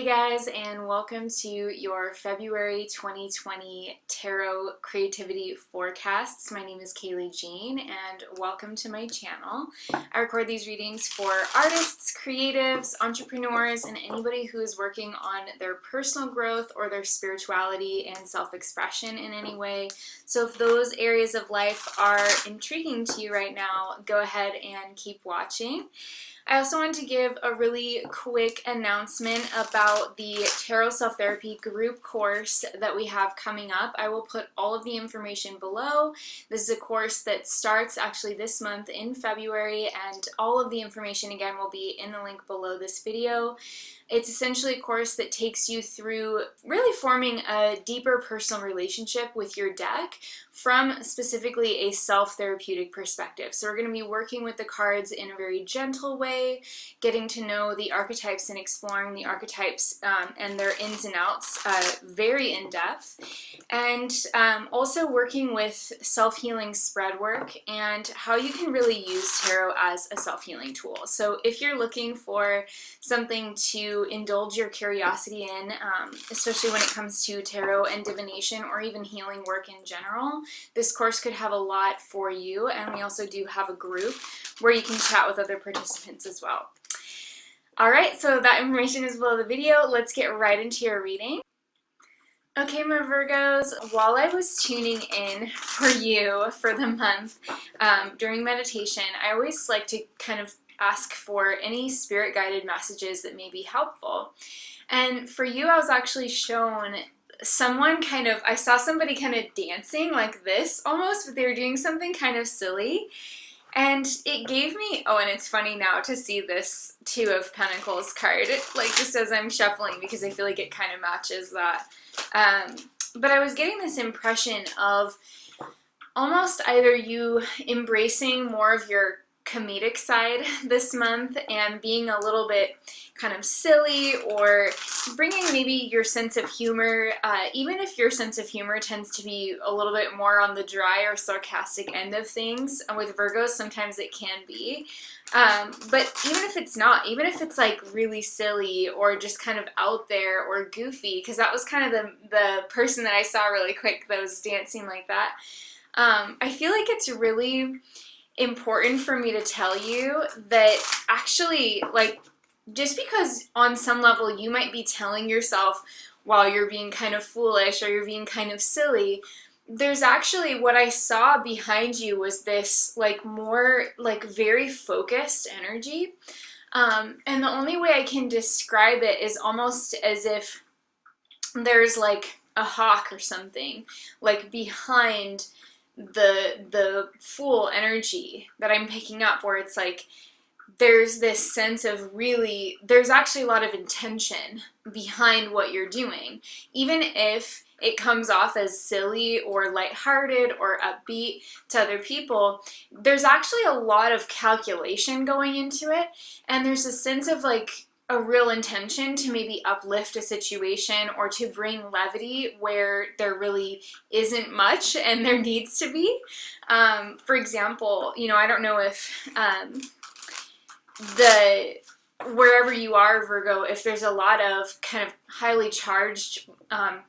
Hey guys, and welcome to your February 2020 Tarot Creativity Forecasts. My name is Kayleigh Jean, and welcome to my channel. I record these readings for artists, creatives, entrepreneurs, and anybody who is working on their personal growth or their spirituality and self-expression in any way. So if those areas of life are intriguing to you right now, go ahead and keep watching. I also want to give a really quick announcement about the Tarot Self-Therapy group course that we have coming up. I will put all of the information below. This is a course that starts actually this month in February, and all of the information again will be in the link below this video. It's essentially a course that takes you through really forming a deeper personal relationship with your deck from specifically a self-therapeutic perspective. So we're going to be working with the cards in a very gentle way, getting to know the archetypes and exploring the archetypes and their ins and outs very in depth, and also working with self-healing spread work and how you can really use tarot as a self-healing tool. So if you're looking for something to indulge your curiosity in, especially when it comes to tarot and divination or even healing work in general, this course could have a lot for you. And we also do have a group where you can chat with other participants as well. Alright, so that information is below the video. Let's get right into your reading. Okay, my Virgos, while I was tuning in for you for the month during meditation, I always like to kind of ask for any spirit-guided messages that may be helpful. And for you, I was actually shown I saw somebody kind of dancing like this almost, but they were doing something kind of silly. And it gave me, and it's funny now to see this Two of Pentacles card, just as I'm shuffling, because I feel like it kind of matches that. But I was getting this impression of almost either you embracing more of your comedic side this month and being a little bit kind of silly, or bringing maybe your sense of humor, even if your sense of humor tends to be a little bit more on the dry or sarcastic end of things. With Virgos, sometimes it can be. But even if it's not, even if it's like really silly or just kind of out there or goofy, because that was kind of the person that I saw really quick that was dancing like that, I feel like it's really important for me to tell you that actually, just because on some level you might be telling yourself while you're being kind of foolish or you're being kind of silly, there's actually, what I saw behind you was this more very focused energy. And the only way I can describe it is almost as if there's like a hawk or something behind the Fool energy that I'm picking up, where it's like there's this sense of there's actually a lot of intention behind what you're doing, even if it comes off as silly or lighthearted or upbeat to other people. There's actually a lot of calculation going into it, and there's a sense of a real intention to maybe uplift a situation or to bring levity where there really isn't much and there needs to be. For example, I don't know if wherever you are, Virgo, if there's a lot of kind of highly charged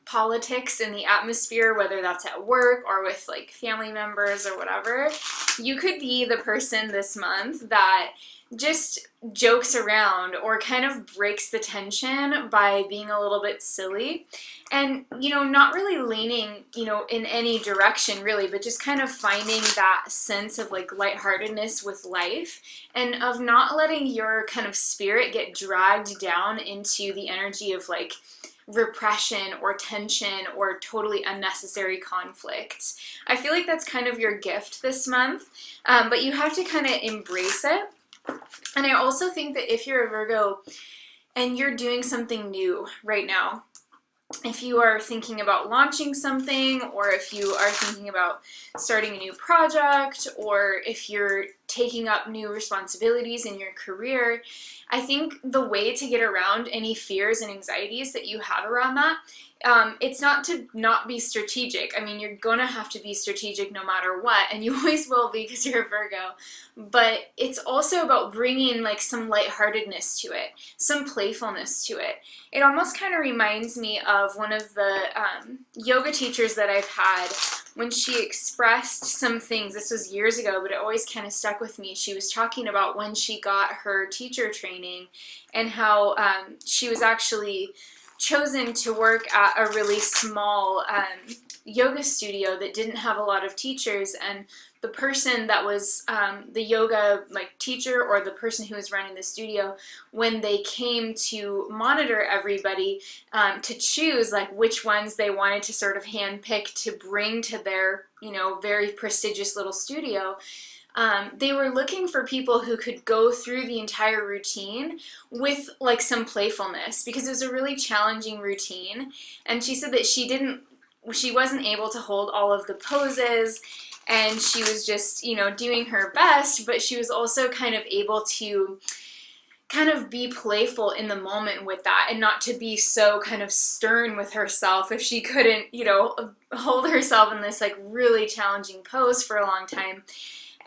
politics in the atmosphere, whether that's at work or with family members or whatever, you could be the person this month that just jokes around or kind of breaks the tension by being a little bit silly and, not really leaning, in any direction really, but just kind of finding that sense of lightheartedness with life, and of not letting your kind of spirit get dragged down into the energy of repression or tension or totally unnecessary conflict. I feel like that's kind of your gift this month, but you have to kind of embrace it. And I also think that if you're a Virgo and you're doing something new right now, if you are thinking about launching something, or if you are thinking about starting a new project, or if you're taking up new responsibilities in your career, I think the way to get around any fears and anxieties that you have around that, it's not to not be strategic. I mean, you're going to have to be strategic no matter what, and you always will be because you're a Virgo. But it's also about bringing like some lightheartedness to it, some playfulness to it. It almost kind of reminds me of one of the yoga teachers that I've had when she expressed some things. This was years ago, but it always kind of stuck with me. She was talking about when she got her teacher training and how she was actually chosen to work at a really small yoga studio that didn't have a lot of teachers, and the person that was the yoga like teacher, or the person who was running the studio, when they came to monitor everybody to choose like which ones they wanted to sort of handpick to bring to their, you know, very prestigious little studio, they were looking for people who could go through the entire routine with like some playfulness, because it was a really challenging routine. And she said that she wasn't able to hold all of the poses, and she was just, you know, doing her best, but she was also kind of able to kind of be playful in the moment with that, and not to be so kind of stern with herself if she couldn't, you know, hold herself in this like really challenging pose for a long time.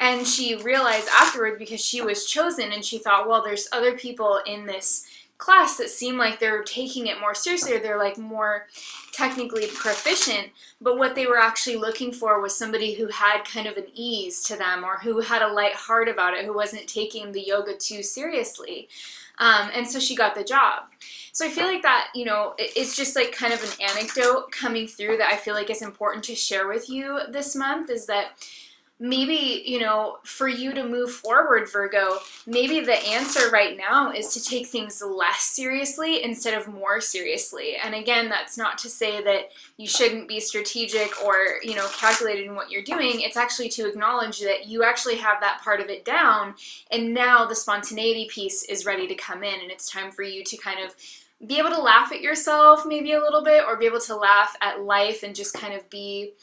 And she realized afterward, because she was chosen, and she thought, well, there's other people in this class that seem like they're taking it more seriously, or they're like more technically proficient, but what they were actually looking for was somebody who had kind of an ease to them, or who had a light heart about it, who wasn't taking the yoga too seriously. And so she got the job. So I feel like that, you know, it's just like kind of an anecdote coming through that I feel like is important to share with you this month, is that maybe, you know, for you to move forward, Virgo, maybe the answer right now is to take things less seriously instead of more seriously. And again, that's not to say that you shouldn't be strategic or, you know, calculated in what you're doing. It's actually to acknowledge that you actually have that part of it down, and now the spontaneity piece is ready to come in, and it's time for you to kind of be able to laugh at yourself maybe a little bit, or be able to laugh at life and just kind of be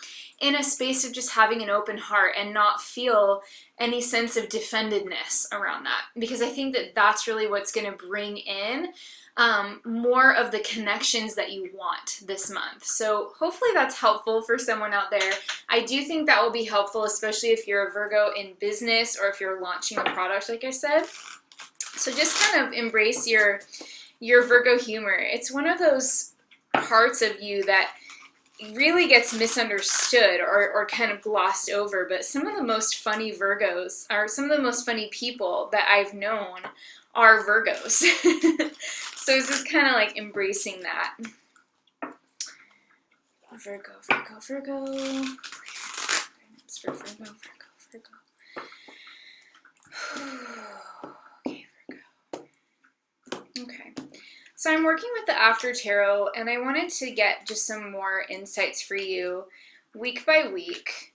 in a space of just having an open heart and not feel any sense of defendedness around that. Because I think that that's really what's going to bring in more of the connections that you want this month. So hopefully that's helpful for someone out there. I do think that will be helpful, especially if you're a Virgo in business, or if you're launching a product, like I said. So just kind of embrace your Virgo humor. It's one of those parts of you that really gets misunderstood or kind of glossed over, but some of the most funny Virgos, or some of the most funny people that I've known, are Virgos. So it's just kind of like embracing that. Virgo, Virgo, Virgo. It's for Virgo, Virgo, Virgo. Okay, Virgo. Okay. So I'm working with the After Tarot, and I wanted to get just some more insights for you week by week.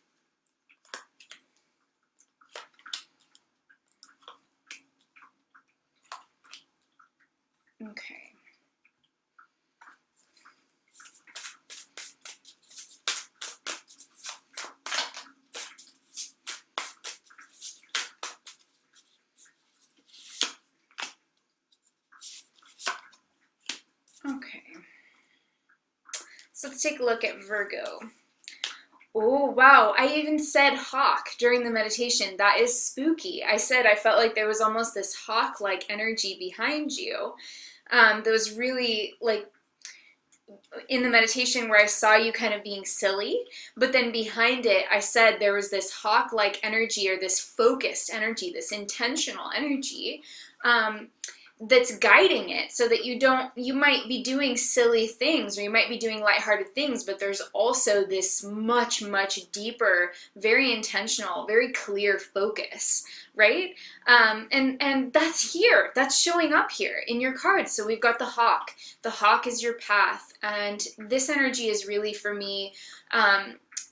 Okay. Okay. So let's take a look at Virgo. Oh, wow. I even said hawk during the meditation. That is spooky. I said I felt like there was almost this hawk-like energy behind you. That was really like in the meditation where I saw you kind of being silly, but then behind it, I said there was this hawk-like energy, or this focused energy, this intentional energy, that's guiding it, so that you might be doing silly things, or you might be doing lighthearted things, but there's also this much, much deeper, very intentional, very clear focus, right? And that's here, that's showing up here in your cards. So we've got the hawk. The hawk is your path, and this energy is really, for me,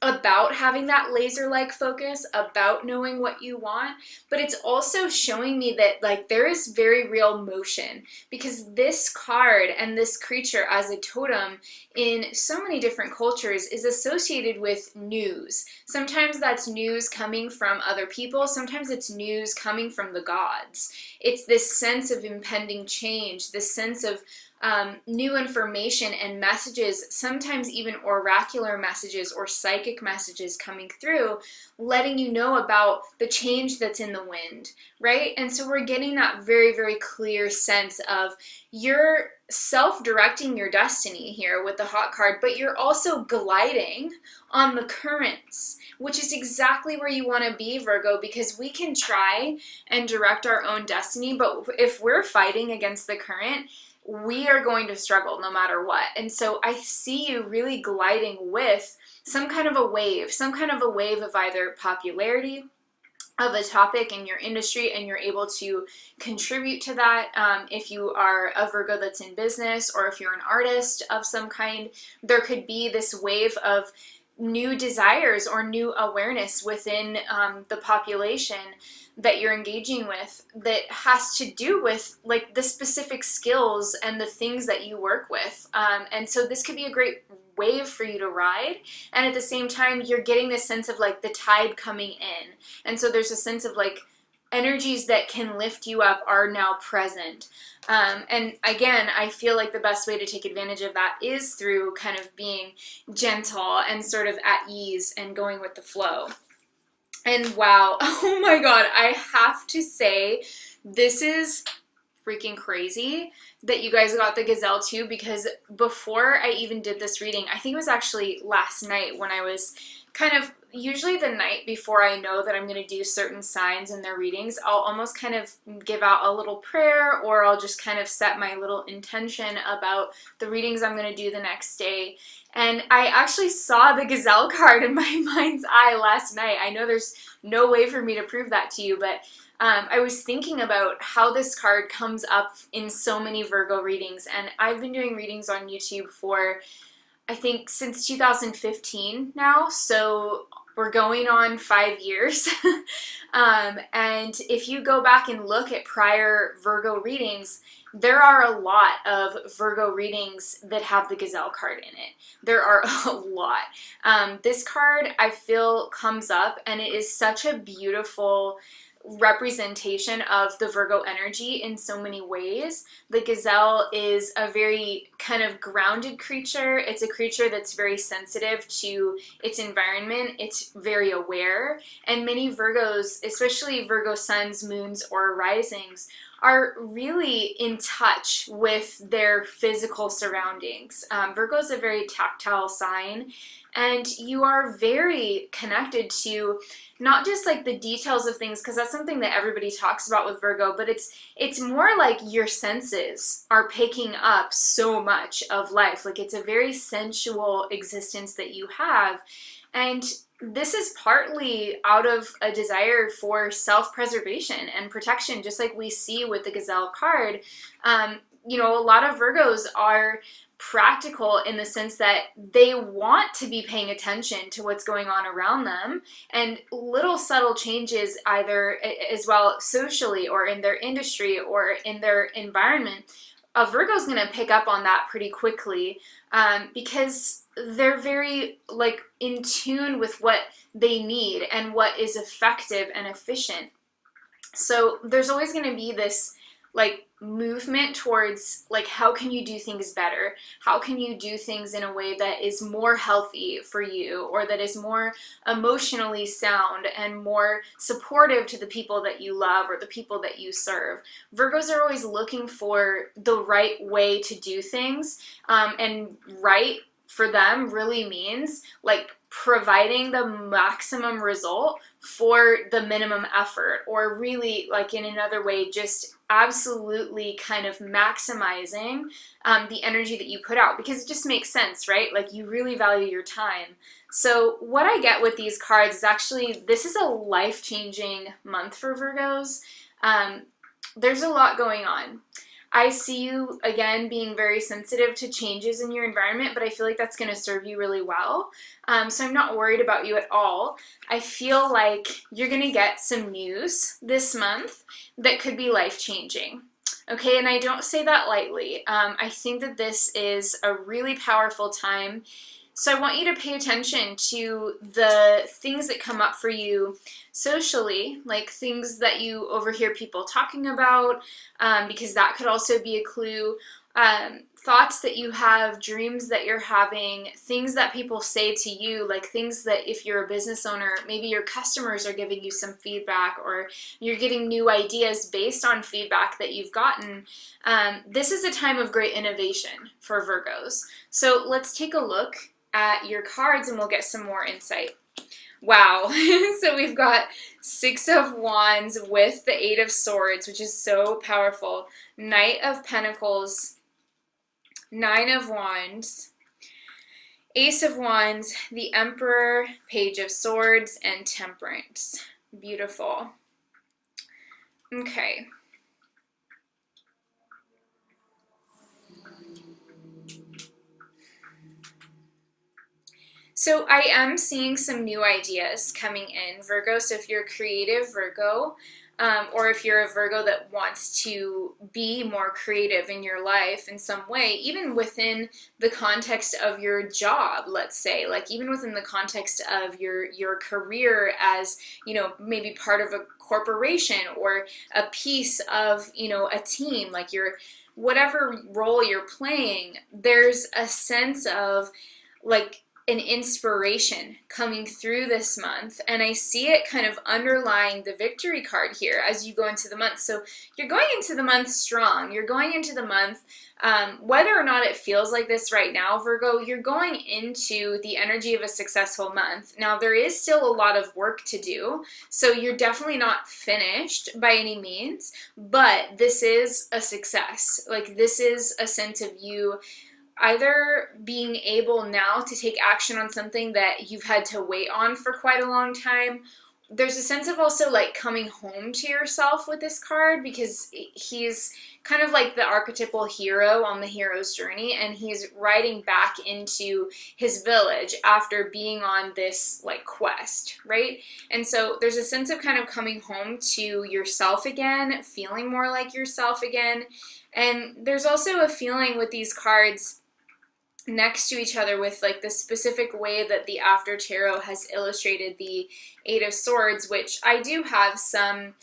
about having that laser-like focus, about knowing what you want, but it's also showing me that like there is very real motion, because this card and this creature as a totem in so many different cultures is associated with news. Sometimes that's news coming from other people, sometimes it's news coming from the gods. It's this sense of impending change, this sense of new information and messages, sometimes even oracular messages or psychic messages coming through, letting you know about the change that's in the wind, right? And so we're getting that very, very clear sense of you're self-directing your destiny here with the hot card, but you're also gliding on the currents, which is exactly where you want to be, Virgo, because we can try and direct our own destiny, but if we're fighting against the current, we are going to struggle no matter what. And so I see you really gliding with some kind of a wave of either popularity of a topic in your industry, and you're able to contribute to that. If you are a Virgo that's in business, or if you're an artist of some kind, there could be this wave of new desires or new awareness within the population that you're engaging with that has to do with like the specific skills and the things that you work with. And so this could be a great wave for you to ride, and at the same time you're getting this sense of like the tide coming in, and so there's a sense of like energies that can lift you up are now present. And again, I feel like the best way to take advantage of that is through kind of being gentle and sort of at ease and going with the flow. And wow, oh my god, I have to say, this is freaking crazy that you guys got the gazelle too, because before I even did this reading, I think it was actually last night when I was kind of, usually the night before I know that I'm going to do certain signs in their readings, I'll almost kind of give out a little prayer, or I'll just kind of set my little intention about the readings I'm going to do the next day. And I actually saw the gazelle card in my mind's eye last night. I know there's no way for me to prove that to you, but I was thinking about how this card comes up in so many Virgo readings, and I've been doing readings on YouTube for, I think, since 2015 now, so we're going on 5 years. And if you go back and look at prior Virgo readings, there are a lot of Virgo readings that have the gazelle card in it. There are a lot. This card, I feel, comes up, and it is such a beautiful representation of the Virgo energy in so many ways. The gazelle is a very kind of grounded creature. It's a creature that's very sensitive to its environment. It's very aware. And many Virgos, especially Virgo suns, moons, or risings, are really in touch with their physical surroundings. Virgo is a very tactile sign, and you are very connected to not just like the details of things, because that's something that everybody talks about with Virgo, but it's more like your senses are picking up so much of life. Like, it's a very sensual existence that you have, and this is partly out of a desire for self-preservation and protection, just like we see with the gazelle card. You know, a lot of Virgos are practical in the sense that they want to be paying attention to what's going on around them, and little subtle changes, either as well socially or in their industry or in their environment, a Virgo's going to pick up on that pretty quickly, because they're very like in tune with what they need and what is effective and efficient. So there's always going to be this like movement towards like, how can you do things better? How can you do things in a way that is more healthy for you, or that is more emotionally sound and more supportive to the people that you love or the people that you serve? Virgos are always looking for the right way to do things, and right for them really means like providing the maximum result for the minimum effort, or really, like in another way, just absolutely kind of maximizing the energy that you put out, because it just makes sense, right? Like, you really value your time. So what I get with these cards is actually, this is a life-changing month for Virgos. There's a lot going on. I see you, again, being very sensitive to changes in your environment, but I feel like that's going to serve you really well. So I'm not worried about you at all. I feel like you're going to get some news this month that could be life-changing. Okay, and I don't say that lightly. I think that this is a really powerful time. So I want you to pay attention to the things that come up for you socially, like things that you overhear people talking about, because that could also be a clue. Thoughts that you have, dreams that you're having, things that people say to you, like things that if you're a business owner, maybe your customers are giving you some feedback or you're getting new ideas based on feedback that you've gotten. This is a time of great innovation for Virgos. So let's take a look at your cards and we'll get some more insight. Wow. So we've got 6 of Wands with the 8 of Swords, which is so powerful. Knight of Pentacles, 9 of Wands, Ace of Wands, the Emperor, Page of Swords, and Temperance. Beautiful. Okay. So I am seeing some new ideas coming in, Virgo. So if you're a creative Virgo, or if you're a Virgo that wants to be more creative in your life in some way, even within the context of your job, let's say, like even within the context of your career as, you know, maybe part of a corporation or a piece of, you know, a team, like your whatever role you're playing, there's a sense of like an inspiration coming through this month, and I see it kind of underlying the victory card here as you go into the month. So you're going into the month strong. You're going into the month, whether or not it feels like this right now, Virgo, you're going into the energy of a successful month. Now, there is still a lot of work to do, so you're definitely not finished by any means, but this is a success. Like, this is a sense of you either being able now to take action on something that you've had to wait on for quite a long time. There's a sense of also like coming home to yourself with this card, because he's kind of like the archetypal hero on the hero's journey, and he's riding back into his village after being on this like quest, right? And so there's a sense of kind of coming home to yourself again, feeling more like yourself again. And there's also a feeling with these cards next to each other with like the specific way that the After Tarot has illustrated the 8 of Swords, which I do have some,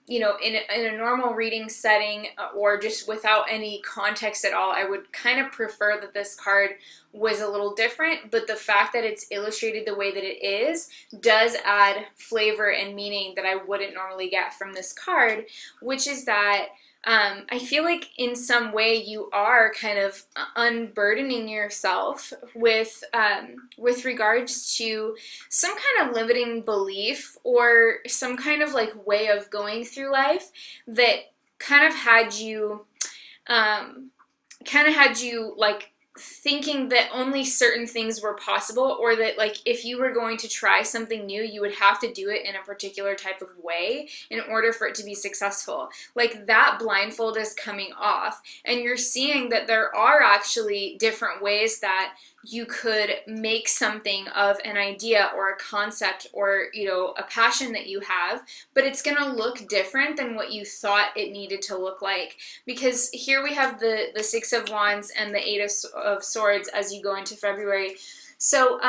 you know, in a normal reading setting or just without any context at all, I would kind of prefer that this card was a little different, but the fact that it's illustrated the way that it is does add flavor and meaning that I wouldn't normally get from this card, which is that I feel like in some way you are kind of unburdening yourself with regards to some kind of limiting belief or some kind of like way of going through life that kind of had you like thinking that only certain things were possible, or that like if you were going to try something new, you would have to do it in a particular type of way in order for it to be successful. Like that blindfold is coming off, and you're seeing that there are actually different ways that you could make something of an idea or a concept or, you know, a passion that you have, but it's going to look different than what you thought it needed to look like. Because here we have the 6 of Wands and the 8 of Swords as you go into February. So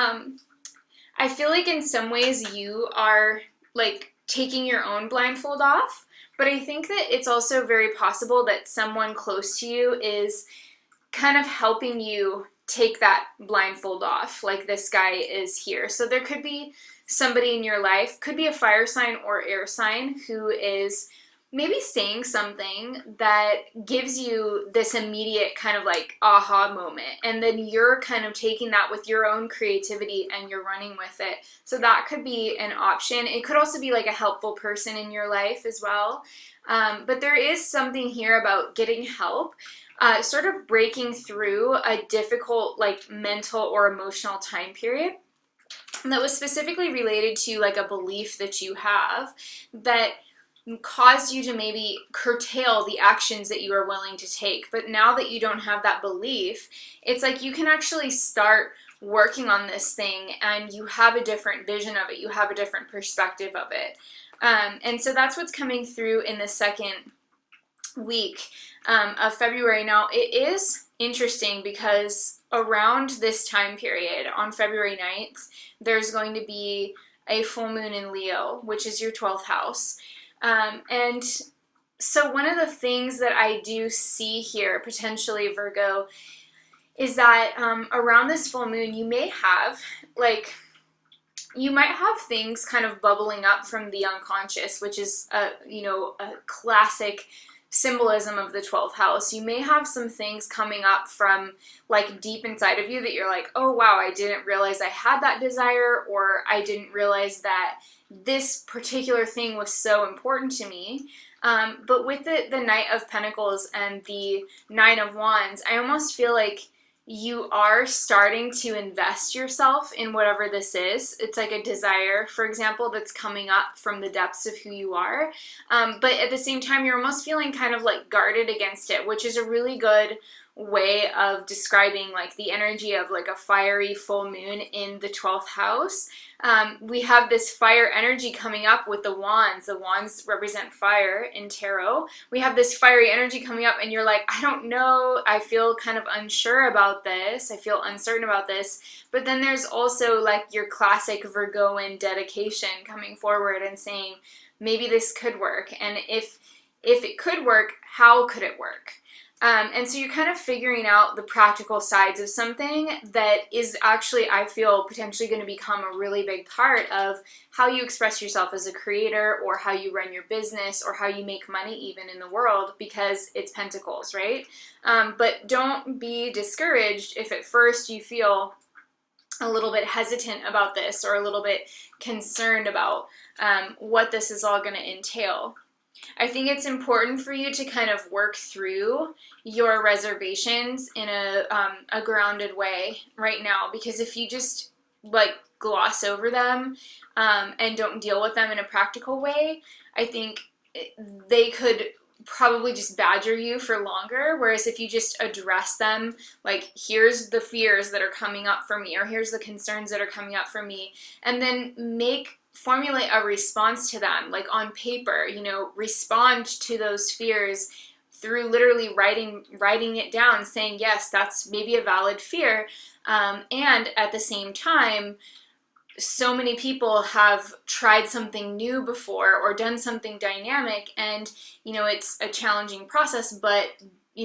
I feel like in some ways you are like taking your own blindfold off, but I think that it's also very possible that someone close to you is kind of helping you take that blindfold off, like this guy is here. So there could be somebody in your life, could be a fire sign or air sign, who is maybe saying something that gives you this immediate kind of like aha moment, and then you're kind of taking that with your own creativity and you're running with it. So that could be an option. It could also be like a helpful person in your life as well. But there is something here about getting help, sort of breaking through a difficult like mental or emotional time period that was specifically related to like a belief that you have that caused you to maybe curtail the actions that you are willing to take. But now that you don't have that belief, it's like you can actually start working on this thing, and you have a different vision of it. You have a different perspective of it. And so that's what's coming through in the second week of February. Now, it is interesting because around this time period, on February 9th, there's going to be a full moon in Leo, which is your 12th house. And so one of the things that I do see here, potentially, Virgo, is that around this full moon, you may have, like, you might have things kind of bubbling up from the unconscious, which is, a classic symbolism of the 12th house. You may have some things coming up from like deep inside of you that you're like, oh wow, I didn't realize I had that desire, or I didn't realize that this particular thing was so important to me. But with the Knight of Pentacles and the Nine of Wands, I almost feel like you are starting to invest yourself in whatever this is. It's like a desire, for example, that's coming up from the depths of who you are. But at the same time, you're almost feeling kind of like guarded against it, which is a really good way of describing like the energy of like a fiery full moon in the 12th house. We have this fire energy coming up with the wands. The wands represent fire in tarot. We have this fiery energy coming up, and you're like, I don't know, I feel kind of unsure about this, I feel uncertain about this. But then there's also like your classic Virgoan dedication coming forward and saying, maybe this could work, and if it could work, how could it work? And so you're kind of figuring out the practical sides of something that is actually, I feel, potentially going to become a really big part of how you express yourself as a creator, or how you run your business, or how you make money even in the world, because it's Pentacles, right? But don't be discouraged if at first you feel a little bit hesitant about this, or a little bit concerned about what this is all going to entail. I think it's important for you to kind of work through your reservations in a grounded way right now, because if you just like gloss over them and don't deal with them in a practical way, I think they could probably just badger you for longer. Whereas if you just address them, like, here's the fears that are coming up for me, or here's the concerns that are coming up for me, and then formulate a response to them, like on paper, respond to those fears through literally writing it down, saying, yes, that's maybe a valid fear. And at the same time, so many people have tried something new before, or done something dynamic, and, it's a challenging process, but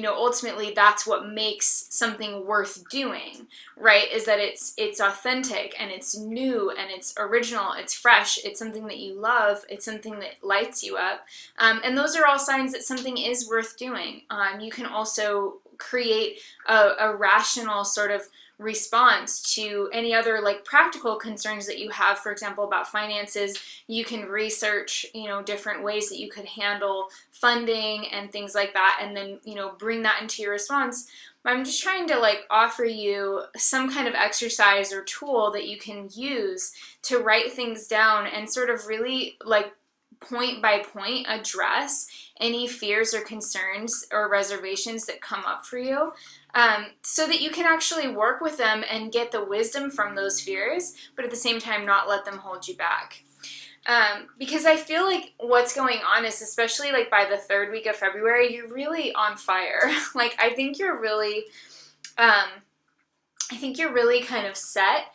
ultimately that's what makes something worth doing, right? Is that it's authentic, and it's new, and it's original, it's fresh, it's something that you love, it's something that lights you up. And those are all signs that something is worth doing. You can also create a rational sort of response to any other like practical concerns that you have. For example, about finances, you can research different ways that you could handle funding and things like that, and then bring that into your response. I'm just trying to like offer you some kind of exercise or tool that you can use to write things down and sort of really like point by point address any fears or concerns or reservations that come up for you, so that you can actually work with them and get the wisdom from those fears, but at the same time not let them hold you back. Because I feel like what's going on is, especially like by the third week of February, you're really on fire. Like, I think you're really kind of set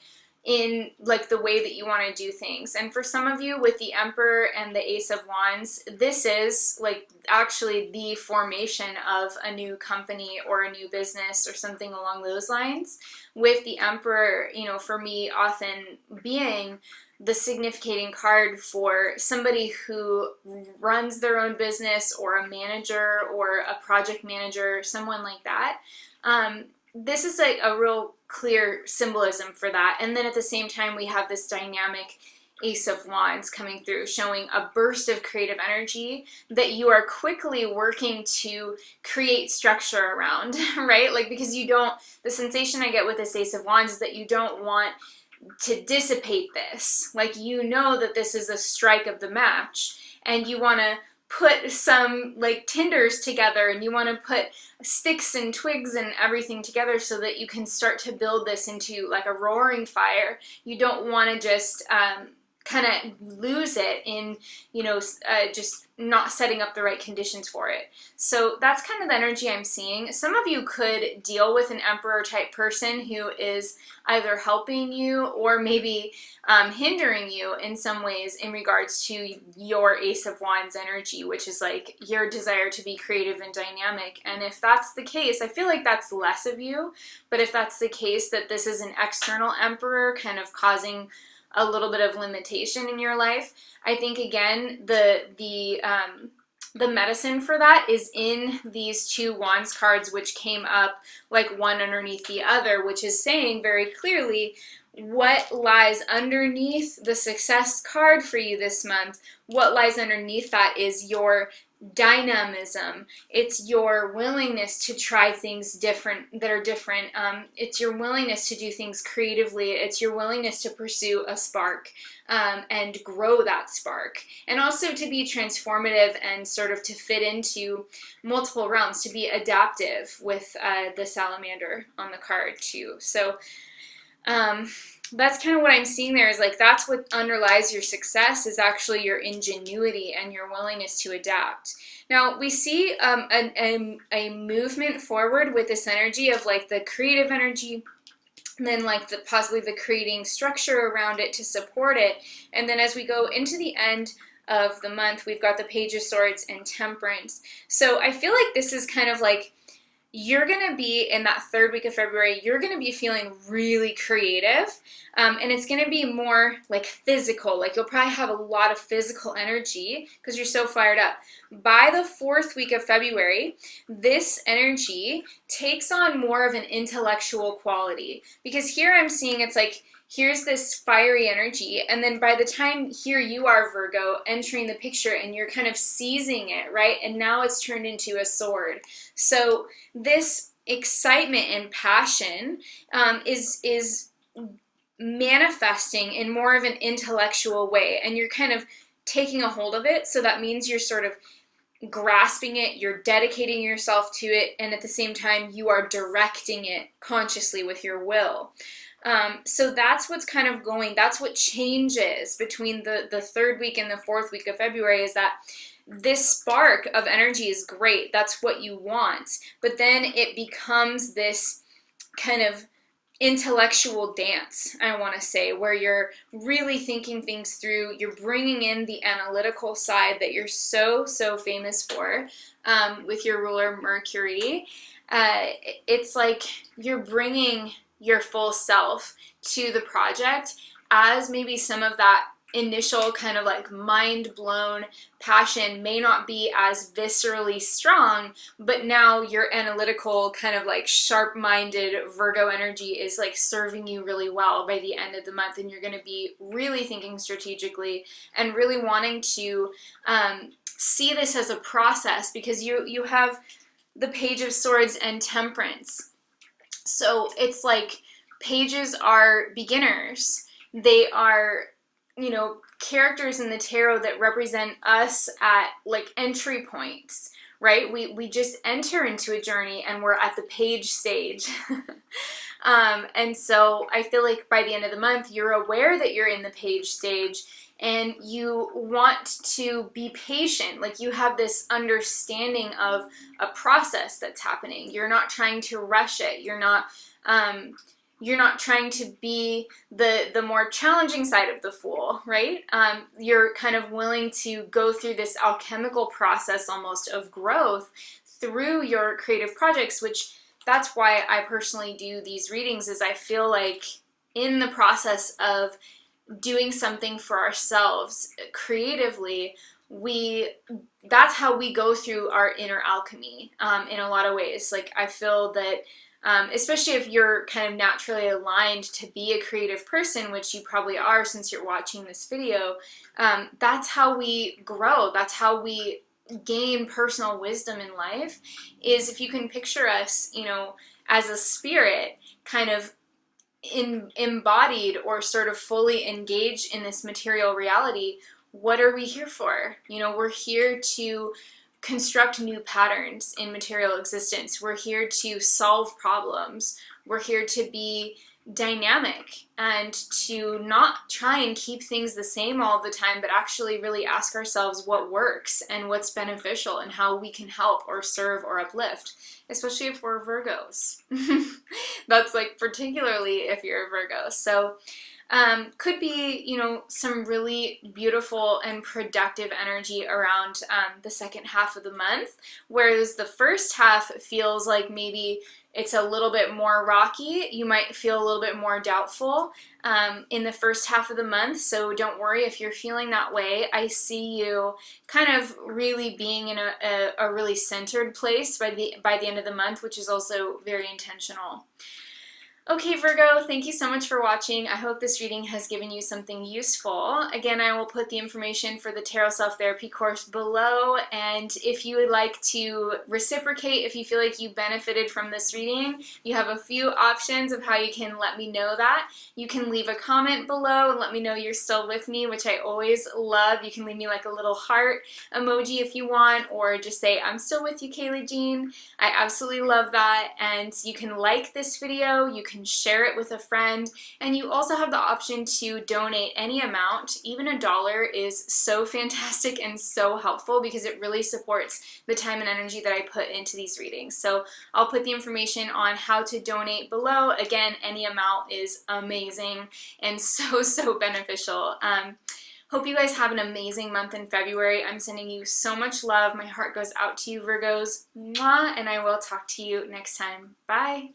in like the way that you want to do things. And for some of you, with the Emperor and the Ace of Wands, this is like actually the formation of a new company or a new business or something along those lines. With the Emperor, for me, often being the significating card for somebody who runs their own business, or a manager, or a project manager, someone like that. This is like a real clear symbolism for that. And then at the same time, we have this dynamic Ace of Wands coming through, showing a burst of creative energy that you are quickly working to create structure around, right? Like, because the sensation I get with this Ace of Wands is that you don't want to dissipate this. Like, that this is a strike of the match, and you want to put some like tinders together, and you want to put sticks and twigs and everything together so that you can start to build this into like a roaring fire. You don't want to just kind of lose it in, just not setting up the right conditions for it. So that's kind of the energy I'm seeing. Some of you could deal with an Emperor type person who is either helping you or maybe hindering you in some ways in regards to your Ace of Wands energy, which is like your desire to be creative and dynamic. And if that's the case, I feel like that's less of you. But if that's the case, that this is an external Emperor kind of causing a little bit of limitation in your life, I think again the medicine for that is in these two Wands cards, which came up like one underneath the other, which is saying very clearly what lies underneath the success card for you this month. What lies underneath that is your dynamism. It's your willingness to try things that are different. It's your willingness to do things creatively. It's your willingness to pursue a spark and grow that spark, and also to be transformative and sort of to fit into multiple realms, to be adaptive with the salamander on the card too. So that's kind of what I'm seeing there, is like that's what underlies your success, is actually your ingenuity and your willingness to adapt. Now we see a movement forward with this energy of like the creative energy, and then like possibly the creating structure around it to support it. And then as we go into the end of the month, we've got the Page of Swords and Temperance. So I feel like this is kind of like, you're going to be in that third week of February, you're going to be feeling really creative, and it's going to be more like physical. Like you'll probably have a lot of physical energy because you're so fired up. By the fourth week of February, this energy takes on more of an intellectual quality, because here I'm seeing it's like, here's this fiery energy, and then by the time here you are, Virgo, entering the picture and you're kind of seizing it, right? And now it's turned into a sword. So this excitement and passion is manifesting in more of an intellectual way, and you're kind of taking a hold of it. So that means you're sort of grasping it, you're dedicating yourself to it, and at the same time you are directing it consciously with your will. So that's what's kind of that's what changes between the third week and the fourth week of February, is that this spark of energy is great. That's what you want. But then it becomes this kind of intellectual dance, I want to say, where you're really thinking things through. You're bringing in the analytical side that you're so famous for with your ruler Mercury. It's like you're bringing your full self to the project, as maybe some of that initial kind of like mind-blown passion may not be as viscerally strong, but now your analytical kind of like sharp-minded Virgo energy is like serving you really well by the end of the month, and you're going to be really thinking strategically and really wanting to see this as a process, because you have the Page of Swords and Temperance. So it's like pages are beginners. They are, characters in the tarot that represent us at like entry points, right? We just enter into a journey and we're at the page stage. And so I feel like by the end of the month, you're aware that you're in the page stage, and you want to be patient. Like you have this understanding of a process that's happening. You're not trying to rush it. You're not trying to be the more challenging side of the Fool, right? You're kind of willing to go through this alchemical process almost of growth through your creative projects, which that's why I personally do these readings, is I feel like in the process of doing something for ourselves creatively, that's how we go through our inner alchemy in a lot of ways. Like I feel that especially if you're kind of naturally aligned to be a creative person, which you probably are since you're watching this video, that's how we grow. That's how we gain personal wisdom in life, is if you can picture us, as a spirit kind of embodied or sort of fully engaged in this material reality. what are we here for? You know, we're here to construct new patterns in material existence. We're here to solve problems. We're here to be dynamic and to not try and keep things the same all the time, but actually really ask ourselves what works and what's beneficial and how we can help or serve or uplift, especially if we're Virgos. That's like particularly if you're a Virgo. So could be, you know, some really beautiful and productive energy around the second half of the month, whereas the first half feels like maybe it's a little bit more rocky. You might feel a little bit more doubtful in the first half of the month, so don't worry if you're feeling that way. I see you kind of really being in a really centered place by the end of the month, which is also very intentional. Okay, Virgo, thank you so much for watching. I hope this reading has given you something useful. Again, I will put the information for the Tarot Self-Therapy course below, and if you would like to reciprocate, if you feel like you benefited from this reading, you have a few options of how you can let me know that. You can leave a comment below and let me know you're still with me, which I always love. You can leave me like a little heart emoji if you want, or just say, I'm still with you, Kayleigh Jean. I absolutely love that. And you can like this video, you can share it with a friend, and you also have the option to donate any amount. Even $1 is so fantastic and so helpful because it really supports the time and energy that I put into these readings. So I'll put the information on how to donate below. Again, any amount is amazing and so beneficial. Hope you guys have an amazing month in February. I'm sending you so much love. My heart goes out to you, Virgos. Mwah, and I will talk to you next time. Bye.